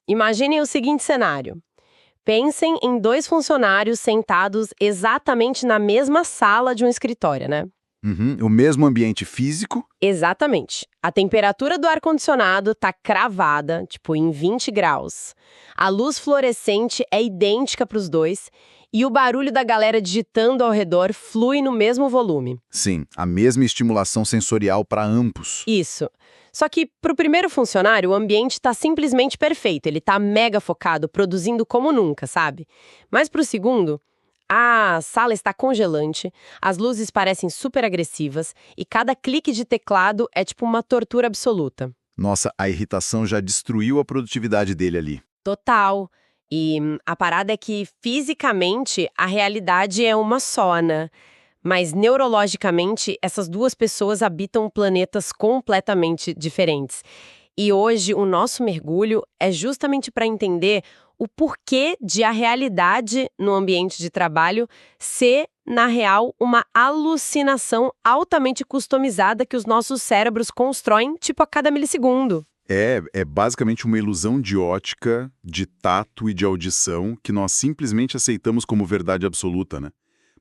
Imaginem o seguinte cenário. Pensem em dois funcionários sentados exatamente na mesma sala de um escritório, né? Uhum, o mesmo ambiente físico. Exatamente. A temperatura do ar-condicionado tá cravada, tipo em 20 graus. A luz fluorescente é idêntica para os dois e o barulho da galera digitando ao redor flui no mesmo volume. Sim, a mesma estimulação sensorial para ambos. Isso. Só que para o primeiro funcionário, o ambiente está simplesmente perfeito. Ele está mega focado, produzindo como nunca, sabe? Mas para o segundo, a sala está congelante, as luzes parecem super agressivas e cada clique de teclado é tipo uma tortura absoluta. Nossa, a irritação já destruiu a produtividade dele ali. Total. E a parada é que fisicamente a realidade é uma só, né? Mas neurologicamente essas duas pessoas habitam planetas completamente diferentes. E hoje o nosso mergulho é justamente para entender o porquê de a realidade no ambiente de trabalho ser, na real, uma alucinação altamente customizada que os nossos cérebros constroem, tipo, a cada milissegundo. É basicamente uma ilusão de ótica, de tato e de audição que nós simplesmente aceitamos como verdade absoluta, né?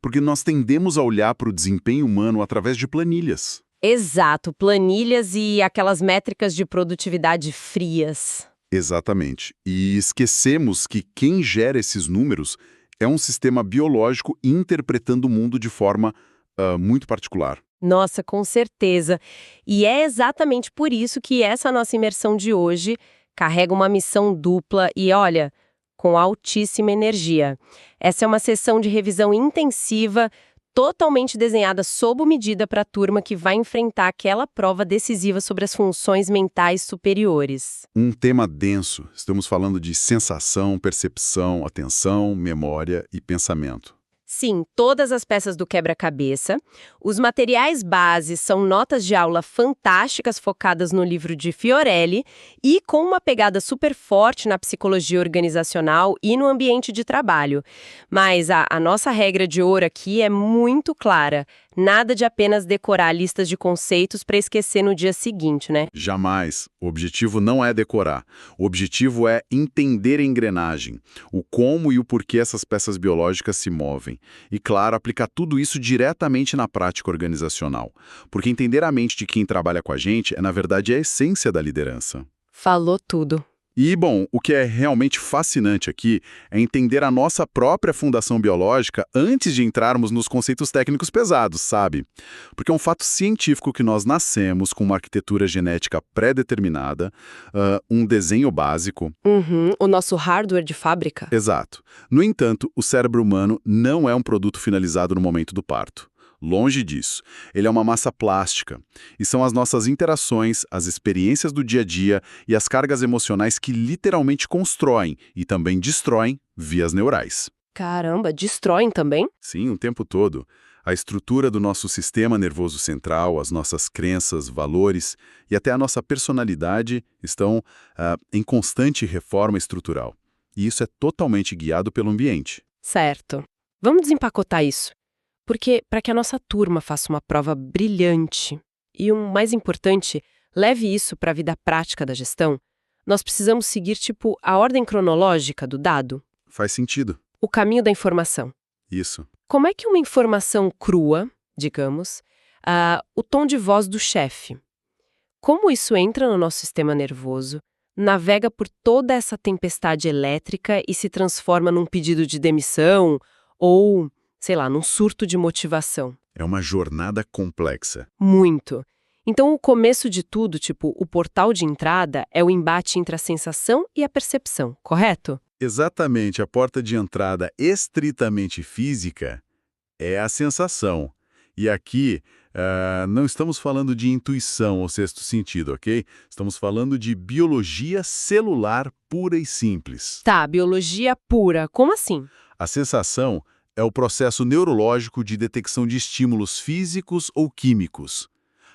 Porque nós tendemos a olhar para o desempenho humano através de planilhas. Exato, planilhas e aquelas métricas de produtividade frias. Exatamente. E esquecemos que quem gera esses números é um sistema biológico interpretando o mundo de forma muito particular. Nossa, com certeza. E é exatamente por isso que essa nossa imersão de hoje carrega uma missão dupla e, olha, com altíssima energia. Essa é uma sessão de revisão intensiva, totalmente desenhada sob medida para a turma que vai enfrentar aquela prova decisiva sobre as funções mentais superiores. Um tema denso. Estamos falando de sensação, percepção, atenção, memória e pensamento. Sim, todas as peças do quebra-cabeça. Os materiais base são notas de aula fantásticas focadas no livro de Fiorelli e com uma pegada super forte na psicologia organizacional e no ambiente de trabalho. Mas a nossa regra de ouro aqui é muito clara. Nada de apenas decorar listas de conceitos para esquecer no dia seguinte, né? Jamais. O objetivo não é decorar. O objetivo é entender a engrenagem, o como e o porquê essas peças biológicas se movem. E, claro, aplicar tudo isso diretamente na prática organizacional. Porque entender a mente de quem trabalha com a gente é, na verdade, a essência da liderança. Falou tudo. E, bom, o que é realmente fascinante aqui é entender a nossa própria fundação biológica antes de entrarmos nos conceitos técnicos pesados, sabe? Porque é um fato científico que nós nascemos com uma arquitetura genética pré-determinada, um desenho básico. Uhum, o nosso hardware de fábrica. Exato. No entanto, o cérebro humano não é um produto finalizado no momento do parto. Longe disso. Ele é uma massa plástica. E são as nossas interações, as experiências do dia a dia e as cargas emocionais que literalmente constroem e também destroem vias neurais. Caramba, destroem também? Sim, o tempo todo. A estrutura do nosso sistema nervoso central, as nossas crenças, valores e até a nossa personalidade estão em constante reforma estrutural. E isso é totalmente guiado pelo ambiente. Certo. Vamos desempacotar isso. Porque, para que a nossa turma faça uma prova brilhante e, o mais importante, leve isso para a vida prática da gestão, nós precisamos seguir, tipo, a ordem cronológica do dado, Faz sentido. o caminho da informação. Isso. Como é que uma informação crua, digamos, o tom de voz do chefe, como isso entra no nosso sistema nervoso, navega por toda essa tempestade elétrica e se transforma num pedido de demissão ou, sei lá, num surto de motivação? É uma jornada complexa. Muito. Então, o começo de tudo, tipo, o portal de entrada é o embate entre a sensação e a percepção, correto? Exatamente, a porta de entrada estritamente física é a sensação. E aqui, não estamos falando de intuição ou sexto sentido, ok? Estamos falando de biologia celular pura e simples. Tá, biologia pura. Como assim? A sensação é o processo neurológico de detecção de estímulos físicos ou químicos.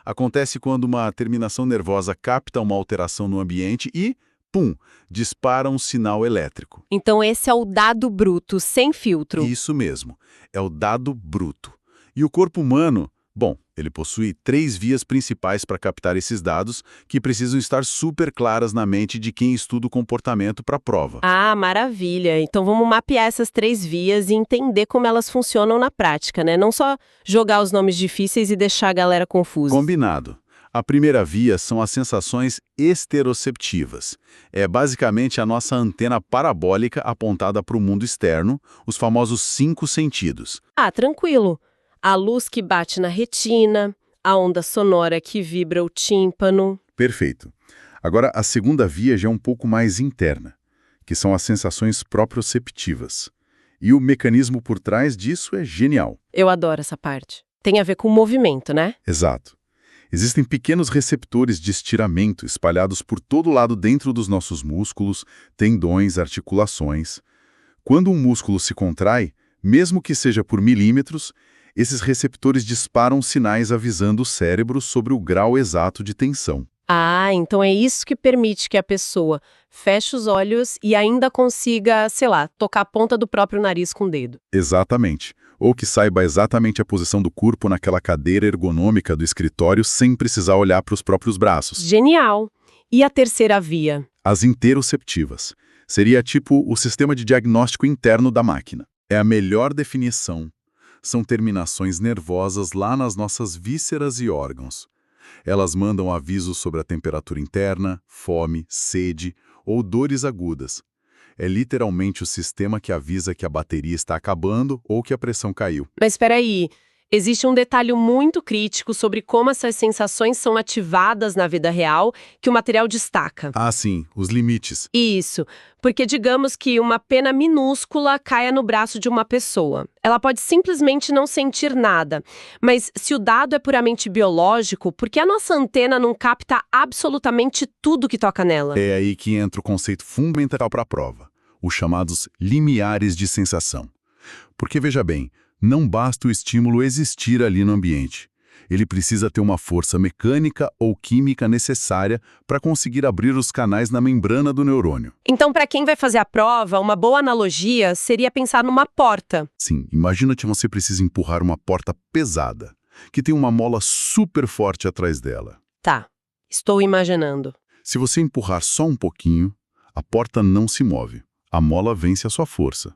Acontece quando uma terminação nervosa capta uma alteração no ambiente e, pum, dispara um sinal elétrico. Então esse é o dado bruto, sem filtro. Isso mesmo, é o dado bruto. E o corpo humano, bom, Ele possui 3 vias principais para captar esses dados, que precisam estar super claras na mente de quem estuda o comportamento para a prova. Ah, maravilha. Então vamos mapear essas 3 vias e entender como elas funcionam na prática, né? Não só jogar os nomes difíceis e deixar a galera confusa. Combinado. A primeira via são as sensações esteroceptivas. É basicamente a nossa antena parabólica apontada para o mundo externo, os famosos 5 sentidos. Ah, tranquilo. A luz que bate na retina, a onda sonora que vibra o tímpano. Perfeito. Agora, a segunda via já é um pouco mais interna, que são as sensações proprioceptivas. E o mecanismo por trás disso é genial. Eu adoro essa parte. Tem a ver com o movimento, né? Exato. Existem pequenos receptores de estiramento espalhados por todo lado dentro dos nossos músculos, tendões, articulações. Quando um músculo se contrai, mesmo que seja por milímetros, esses receptores disparam sinais avisando o cérebro sobre o grau exato de tensão. Ah, então é isso que permite que a pessoa feche os olhos e ainda consiga, sei lá, tocar a ponta do próprio nariz com o dedo. Exatamente. Ou que saiba exatamente a posição do corpo naquela cadeira ergonômica do escritório sem precisar olhar para os próprios braços. Genial! E a terceira via? As interoceptivas. Seria tipo o sistema de diagnóstico interno da máquina. É a melhor definição. São terminações nervosas lá nas nossas vísceras e órgãos. Elas mandam avisos sobre a temperatura interna, fome, sede ou dores agudas. É literalmente o sistema que avisa que a bateria está acabando ou que a pressão caiu. Mas espera aí, existe um detalhe muito crítico sobre como essas sensações são ativadas na vida real que o material destaca. Ah, sim, os limites. Isso, porque digamos que uma pena minúscula caia no braço de uma pessoa. Ela pode simplesmente não sentir nada. Mas se o dado é puramente biológico, por que a nossa antena não capta absolutamente tudo que toca nela? É aí que entra o conceito fundamental para a prova, os chamados limiares de sensação. Porque, veja bem, não basta o estímulo existir ali no ambiente. Ele precisa ter uma força mecânica ou química necessária para conseguir abrir os canais na membrana do neurônio. Então, para quem vai fazer a prova, uma boa analogia seria pensar numa porta. Sim, imagina que você precisa empurrar uma porta pesada, que tem uma mola super forte atrás dela. Tá, estou imaginando. Se você empurrar só um pouquinho, a porta não se move. A mola vence a sua força.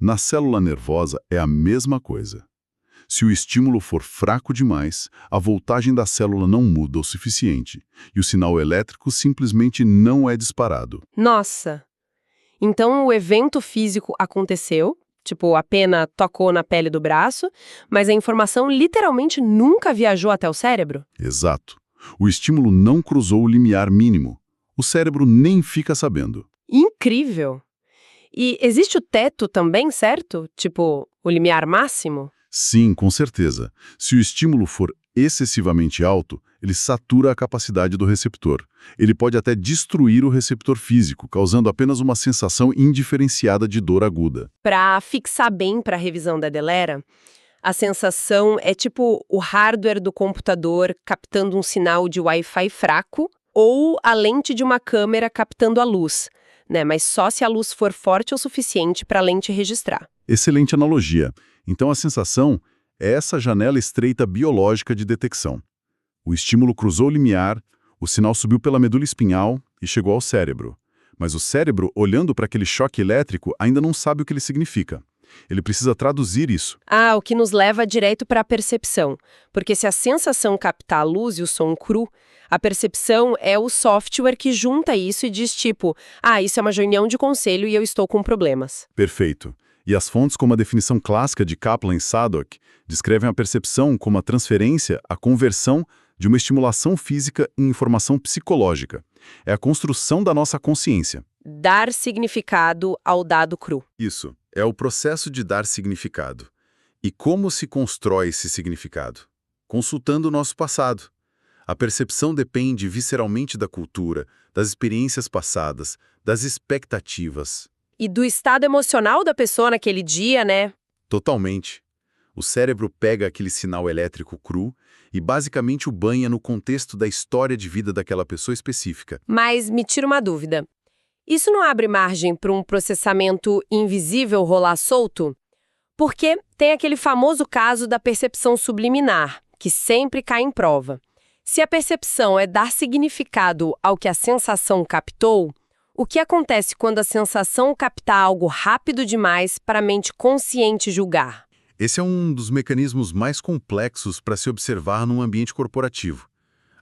Na célula nervosa é a mesma coisa. Se o estímulo for fraco demais, a voltagem da célula não muda o suficiente e o sinal elétrico simplesmente não é disparado. Nossa! Então o evento físico aconteceu, tipo, a pena tocou na pele do braço, mas a informação literalmente nunca viajou até o cérebro? Exato. O estímulo não cruzou o limiar mínimo. O cérebro nem fica sabendo. Incrível! E existe o teto também, certo? Tipo, o limiar máximo? Sim, com certeza. Se o estímulo for excessivamente alto, ele satura a capacidade do receptor. Ele pode até destruir o receptor físico, causando apenas uma sensação indiferenciada de dor aguda. Para fixar bem para a revisão da Delera, a sensação é tipo o hardware do computador captando um sinal de Wi-Fi fraco ou a lente de uma câmera captando a luz, né? Mas só se a luz for forte o suficiente para a lente registrar. Excelente analogia. Então a sensação é essa janela estreita biológica de detecção. O estímulo cruzou o limiar, o sinal subiu pela medula espinhal e chegou ao cérebro. Mas o cérebro, olhando para aquele choque elétrico, ainda não sabe o que ele significa. Ele precisa traduzir isso. Ah, o que nos leva direto para a percepção. Porque se a sensação captar a luz e o som cru, a percepção é o software que junta isso e diz tipo, isso é uma reunião de conselho e eu estou com problemas. Perfeito. E as fontes como a definição clássica de Kaplan e Sadok descrevem a percepção como a transferência, a conversão de uma estimulação física em informação psicológica. É a construção da nossa consciência. Dar significado ao dado cru. Isso, é o processo de dar significado. E como se constrói esse significado? Consultando o nosso passado. A percepção depende visceralmente da cultura, das experiências passadas, das expectativas. E do estado emocional da pessoa naquele dia, né? Totalmente. O cérebro pega aquele sinal elétrico cru e basicamente o banha no contexto da história de vida daquela pessoa específica. Mas me tira uma dúvida. Isso não abre margem para um processamento invisível rolar solto? Porque tem aquele famoso caso da percepção subliminar, que sempre cai em prova. Se a percepção é dar significado ao que a sensação captou, o que acontece quando a sensação capta algo rápido demais para a mente consciente julgar? Esse é um dos mecanismos mais complexos para se observar num ambiente corporativo.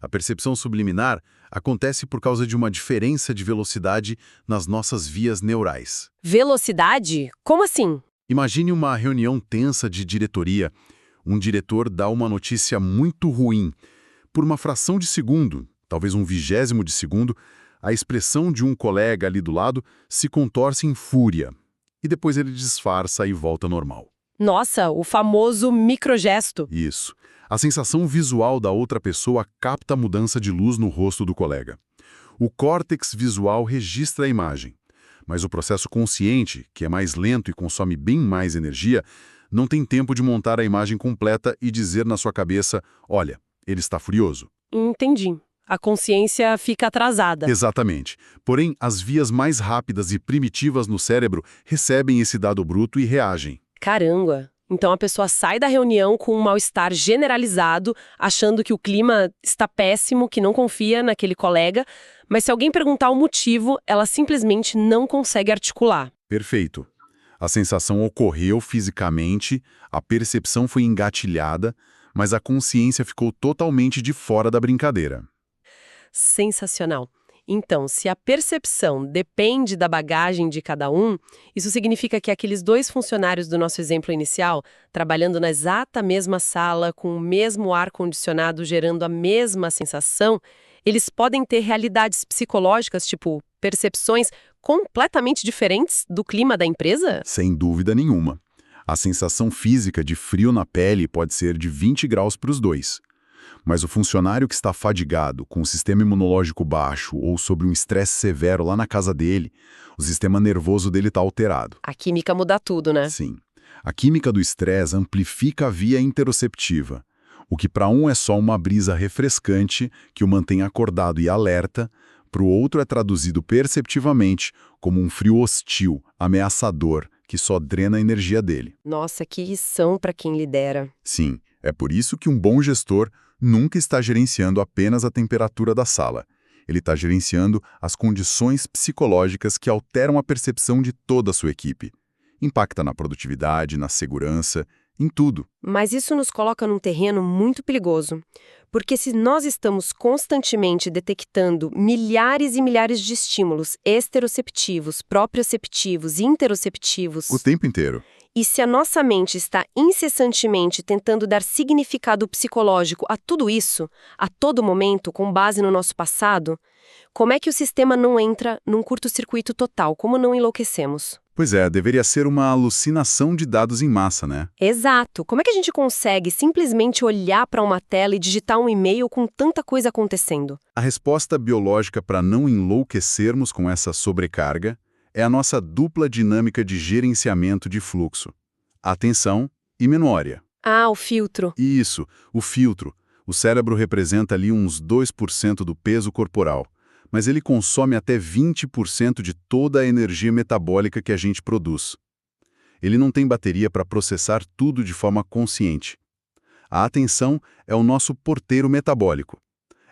A percepção subliminar acontece por causa de uma diferença de velocidade nas nossas vias neurais. Velocidade? Como assim? Imagine uma reunião tensa de diretoria. Um diretor dá uma notícia muito ruim. Por uma fração de segundo, talvez um vigésimo de segundo, a expressão de um colega ali do lado se contorce em fúria. E depois ele disfarça e volta ao normal. Nossa, o famoso microgesto. Isso. A sensação visual da outra pessoa capta a mudança de luz no rosto do colega. O córtex visual registra a imagem. Mas o processo consciente, que é mais lento e consome bem mais energia, não tem tempo de montar a imagem completa e dizer na sua cabeça, olha, ele está furioso. Entendi. A consciência fica atrasada. Exatamente. Porém, as vias mais rápidas e primitivas no cérebro recebem esse dado bruto e reagem. Caramba! Então a pessoa sai da reunião com um mal-estar generalizado, achando que o clima está péssimo, que não confia naquele colega, mas se alguém perguntar o motivo, ela simplesmente não consegue articular. Perfeito. A sensação ocorreu fisicamente, a percepção foi engatilhada, mas a consciência ficou totalmente de fora da brincadeira. Sensacional. Então, se a percepção depende da bagagem de cada um, isso significa que aqueles dois funcionários do nosso exemplo inicial, trabalhando na exata mesma sala, com o mesmo ar-condicionado gerando a mesma sensação, eles podem ter realidades psicológicas, tipo percepções completamente diferentes do clima da empresa? Sem dúvida nenhuma. A sensação física de frio na pele pode ser de 20 graus para os dois. Mas o funcionário que está fadigado, com o sistema imunológico baixo ou sob um estresse severo lá na casa dele, o sistema nervoso dele está alterado. A química muda tudo, né? Sim. A química do estresse amplifica a via interoceptiva. O que para um é só uma brisa refrescante que o mantém acordado e alerta, para o outro é traduzido perceptivamente como um frio hostil, ameaçador, que só drena a energia dele. Nossa, que lição para quem lidera. Sim, é por isso que um bom gestor nunca está gerenciando apenas a temperatura da sala. Ele está gerenciando as condições psicológicas que alteram a percepção de toda a sua equipe. Impacta na produtividade, na segurança, em tudo. Mas isso nos coloca num terreno muito perigoso. Porque se nós estamos constantemente detectando milhares e milhares de estímulos exteroceptivos, proprioceptivos e interoceptivos... O tempo inteiro. E se a nossa mente está incessantemente tentando dar significado psicológico a tudo isso, a todo momento, com base no nosso passado, como é que o sistema não entra num curto-circuito total? Como não enlouquecemos? Pois é, deveria ser uma alucinação de dados em massa, né? Exato. Como é que a gente consegue simplesmente olhar para uma tela e digitar um e-mail com tanta coisa acontecendo? A resposta biológica para não enlouquecermos com essa sobrecarga é a nossa dupla dinâmica de gerenciamento de fluxo. Atenção e memória. Ah, o filtro. Isso, o filtro. O cérebro representa ali uns 2% do peso corporal, mas ele consome até 20% de toda a energia metabólica que a gente produz. Ele não tem bateria para processar tudo de forma consciente. A atenção é o nosso porteiro metabólico.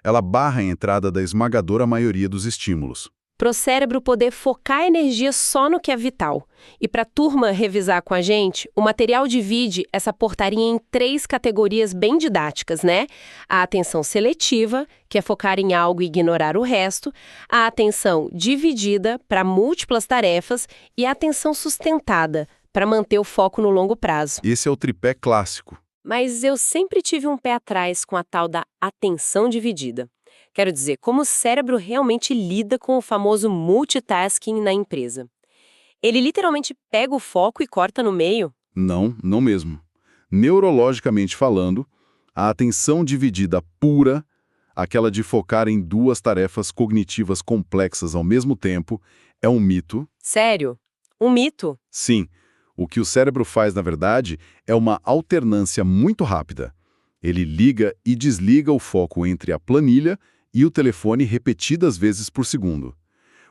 Ela barra a entrada da esmagadora maioria dos estímulos. Para o cérebro poder focar a energia só no que é vital. E para a turma revisar com a gente, o material divide essa portaria em 3 categorias bem didáticas, né? A atenção seletiva, que é focar em algo e ignorar o resto, a atenção dividida para múltiplas tarefas e a atenção sustentada, para manter o foco no longo prazo. Esse é o tripé clássico. Mas eu sempre tive um pé atrás com a tal da atenção dividida. Quero dizer, como o cérebro realmente lida com o famoso multitasking na empresa. Ele literalmente pega o foco e corta no meio? Não, não mesmo. Neurologicamente falando, a atenção dividida pura, aquela de focar em 2 tarefas cognitivas complexas ao mesmo tempo, é um mito. Sério? Um mito? Sim. O que o cérebro faz, na verdade, é uma alternância muito rápida. Ele liga e desliga o foco entre a planilha e o telefone repetidas vezes por segundo.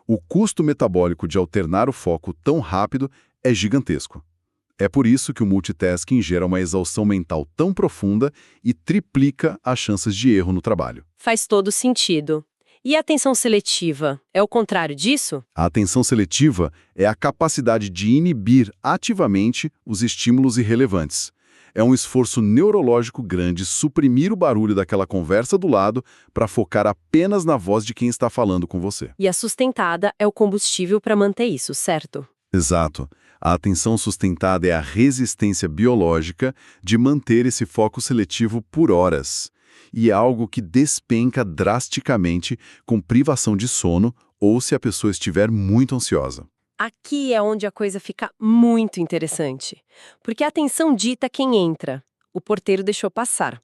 O custo metabólico de alternar o foco tão rápido é gigantesco. É por isso que o multitasking gera uma exaustão mental tão profunda e triplica as chances de erro no trabalho. Faz todo sentido. E a atenção seletiva? É o contrário disso? A atenção seletiva é a capacidade de inibir ativamente os estímulos irrelevantes. É um esforço neurológico grande suprimir o barulho daquela conversa do lado para focar apenas na voz de quem está falando com você. E a sustentada é o combustível para manter isso, certo? Exato. A atenção sustentada é a resistência biológica de manter esse foco seletivo por horas. E é algo que despenca drasticamente com privação de sono ou se a pessoa estiver muito ansiosa. Aqui é onde a coisa fica muito interessante. Porque a atenção dita quem entra. O porteiro deixou passar.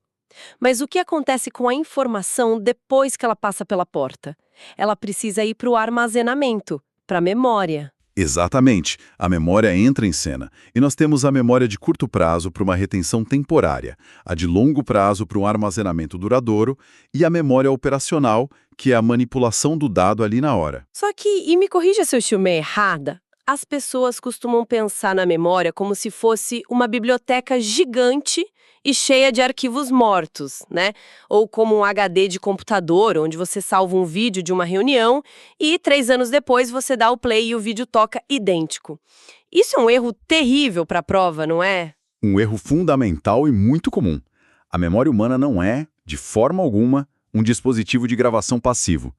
Mas o que acontece com a informação depois que ela passa pela porta? Ela precisa ir para o armazenamento, para a memória. Exatamente. A memória entra em cena. E nós temos a memória de curto prazo para uma retenção temporária, a de longo prazo para um armazenamento duradouro e a memória operacional, que é a manipulação do dado ali na hora. Só que, e me corrija se eu estiver errada, as pessoas costumam pensar na memória como se fosse uma biblioteca gigante e cheia de arquivos mortos, né? Ou como um HD de computador, onde você salva um vídeo de uma reunião e 3 anos depois você dá o play e o vídeo toca idêntico. Isso é um erro terrível para a prova, não é? Um erro fundamental e muito comum. A memória humana não é, de forma alguma, um dispositivo de gravação passivo.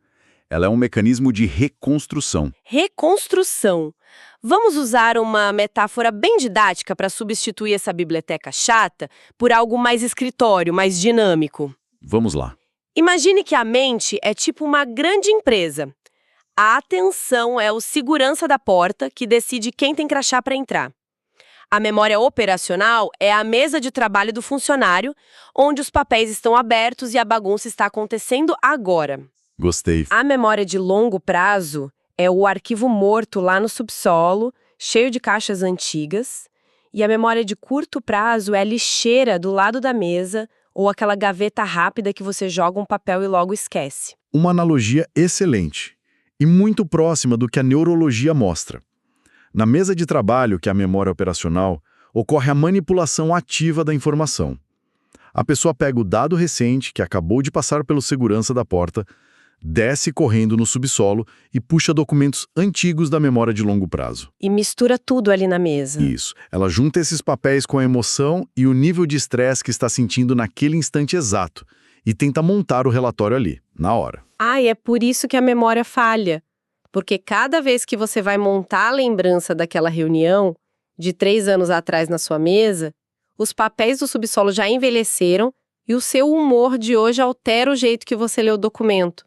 Ela é um mecanismo de reconstrução. Reconstrução. Vamos usar uma metáfora bem didática para substituir essa biblioteca chata por algo mais escritório, mais dinâmico. Vamos lá. Imagine que a mente é tipo uma grande empresa. A atenção é o segurança da porta que decide quem tem crachá para entrar. A memória operacional é a mesa de trabalho do funcionário, onde os papéis estão abertos e a bagunça está acontecendo agora. Gostei. A memória de longo prazo é o arquivo morto lá no subsolo, cheio de caixas antigas, e a memória de curto prazo é a lixeira do lado da mesa ou aquela gaveta rápida que você joga um papel e logo esquece. Uma analogia excelente e muito próxima do que a neurologia mostra. Na mesa de trabalho, que é a memória operacional, ocorre a manipulação ativa da informação. A pessoa pega o dado recente, que acabou de passar pelo segurança da porta, desce correndo no subsolo e puxa documentos antigos da memória de longo prazo. E mistura tudo ali na mesa. Isso. Ela junta esses papéis com a emoção e o nível de estresse que está sentindo naquele instante exato e tenta montar o relatório ali, na hora. E é por isso que a memória falha. Porque cada vez que você vai montar a lembrança daquela reunião, de 3 anos atrás na sua mesa, os papéis do subsolo já envelheceram e o seu humor de hoje altera o jeito que você lê o documento.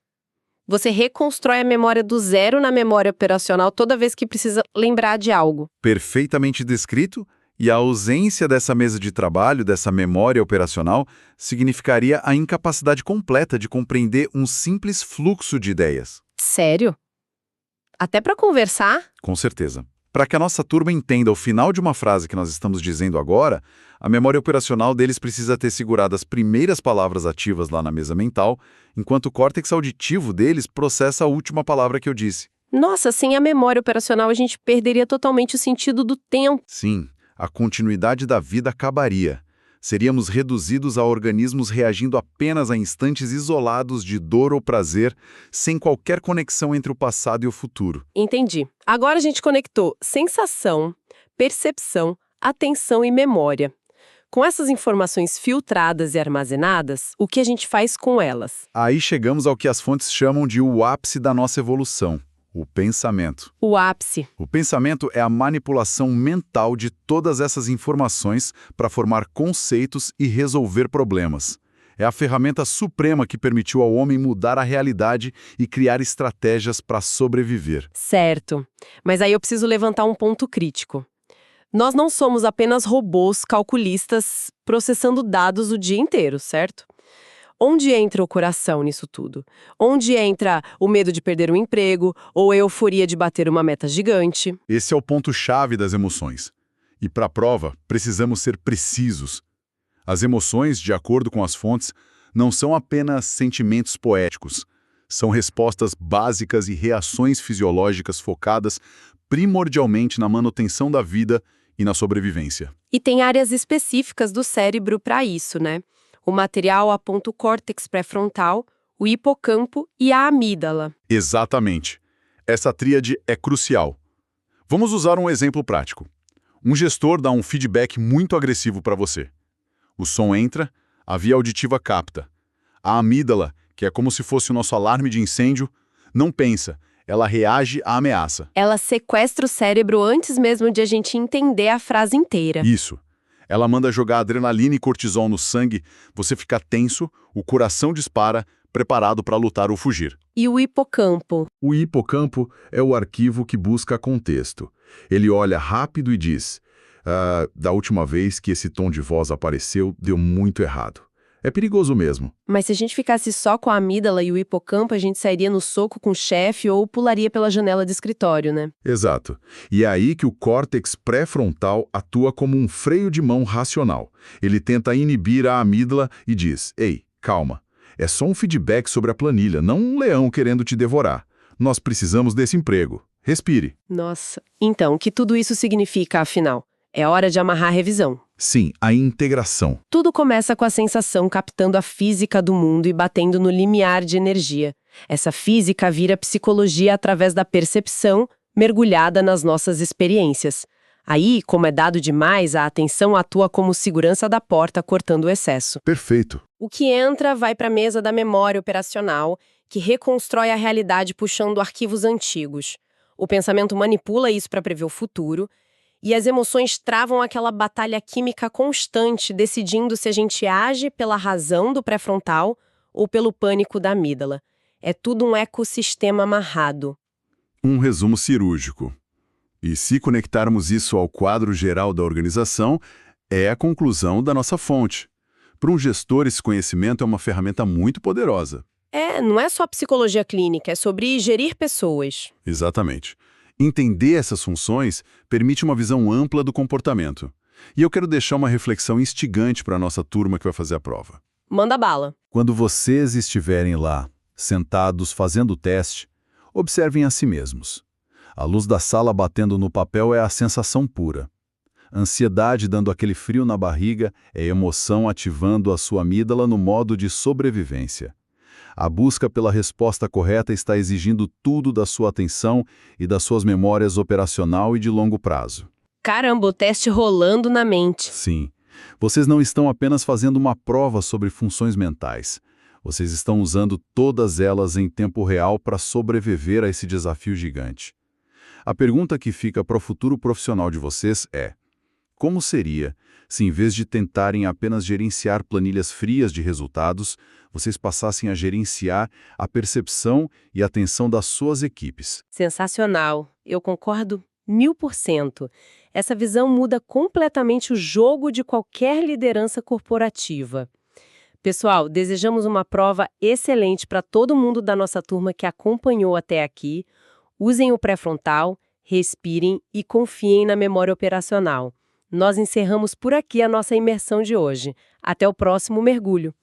Você reconstrói a memória do zero na memória operacional toda vez que precisa lembrar de algo. Perfeitamente descrito, e a ausência dessa mesa de trabalho, dessa memória operacional, significaria a incapacidade completa de compreender um simples fluxo de ideias. Sério? Até para conversar? Com certeza. Para que a nossa turma entenda o final de uma frase que nós estamos dizendo agora, a memória operacional deles precisa ter segurado as primeiras palavras ativas lá na mesa mental, enquanto o córtex auditivo deles processa a última palavra que eu disse. Nossa, sem a memória operacional a gente perderia totalmente o sentido do tempo. Sim, a continuidade da vida acabaria. Seríamos reduzidos a organismos reagindo apenas a instantes isolados de dor ou prazer, sem qualquer conexão entre o passado e o futuro. Entendi. Agora a gente conectou sensação, percepção, atenção e memória. Com essas informações filtradas e armazenadas, o que a gente faz com elas? Aí chegamos ao que as fontes chamam de o ápice da nossa evolução. O pensamento. O ápice. O pensamento é a manipulação mental de todas essas informações para formar conceitos e resolver problemas. É a ferramenta suprema que permitiu ao homem mudar a realidade e criar estratégias para sobreviver. Certo. Mas aí eu preciso levantar um ponto crítico. Nós não somos apenas robôs calculistas processando dados o dia inteiro, certo? Onde entra o coração nisso tudo? Onde entra o medo de perder um emprego ou a euforia de bater uma meta gigante? Esse é o ponto-chave das emoções. E para a prova, precisamos ser precisos. As emoções, de acordo com as fontes, não são apenas sentimentos poéticos. São respostas básicas e reações fisiológicas focadas primordialmente na manutenção da vida e na sobrevivência. E tem áreas específicas do cérebro para isso, né? O material aponta o córtex pré-frontal, o hipocampo e a amígdala. Exatamente. Essa tríade é crucial. Vamos usar um exemplo prático. Um gestor dá um feedback muito agressivo para você. O som entra, a via auditiva capta. A amígdala, que é como se fosse o nosso alarme de incêndio, não pensa, ela reage à ameaça. Ela sequestra o cérebro antes mesmo de a gente entender a frase inteira. Isso. Ela manda jogar adrenalina e cortisol no sangue, você fica tenso, o coração dispara, preparado para lutar ou fugir. E o hipocampo? O hipocampo é o arquivo que busca contexto. Ele olha rápido e diz: da última vez que esse tom de voz apareceu, deu muito errado. É perigoso mesmo. Mas se a gente ficasse só com a amígdala e o hipocampo, a gente sairia no soco com o chefe ou pularia pela janela do escritório, né? Exato. E é aí que o córtex pré-frontal atua como um freio de mão racional. Ele tenta inibir a amígdala e diz: ei, calma. É só um feedback sobre a planilha, não um leão querendo te devorar. Nós precisamos desse emprego. Respire. Nossa. Então, o que tudo isso significa, afinal? É hora de amarrar a revisão. Sim, a integração. Tudo começa com a sensação captando a física do mundo e batendo no limiar de energia. Essa física vira psicologia através da percepção, mergulhada nas nossas experiências. Aí, como é dado demais, a atenção atua como segurança da porta, cortando o excesso. Perfeito. O que entra vai para a mesa da memória operacional, que reconstrói a realidade puxando arquivos antigos. O pensamento manipula isso para prever o futuro, e as emoções travam aquela batalha química constante, decidindo se a gente age pela razão do pré-frontal ou pelo pânico da amígdala. É tudo um ecossistema amarrado. Um resumo cirúrgico. E se conectarmos isso ao quadro geral da organização, é a conclusão da nossa fonte. Para um gestor, esse conhecimento é uma ferramenta muito poderosa. Não é só psicologia clínica, é sobre gerir pessoas. Exatamente. Entender essas funções permite uma visão ampla do comportamento. E eu quero deixar uma reflexão instigante para a nossa turma que vai fazer a prova. Manda bala. Quando vocês estiverem lá, sentados fazendo o teste, observem a si mesmos. A luz da sala batendo no papel é a sensação pura. Ansiedade dando aquele frio na barriga é emoção ativando a sua amígdala no modo de sobrevivência. A busca pela resposta correta está exigindo tudo da sua atenção e das suas memórias operacional e de longo prazo. Caramba, o teste rolando na mente. Sim, vocês não estão apenas fazendo uma prova sobre funções mentais. Vocês estão usando todas elas em tempo real para sobreviver a esse desafio gigante. A pergunta que fica para o futuro profissional de vocês é: como seria se, em vez de tentarem apenas gerenciar planilhas frias de resultados, vocês passassem a gerenciar a percepção e atenção das suas equipes? Sensacional. Eu concordo 1000%. Essa visão muda completamente o jogo de qualquer liderança corporativa. Pessoal, desejamos uma prova excelente para todo mundo da nossa turma que acompanhou até aqui. Usem o pré-frontal, respirem e confiem na memória operacional. Nós encerramos por aqui a nossa imersão de hoje. Até o próximo mergulho.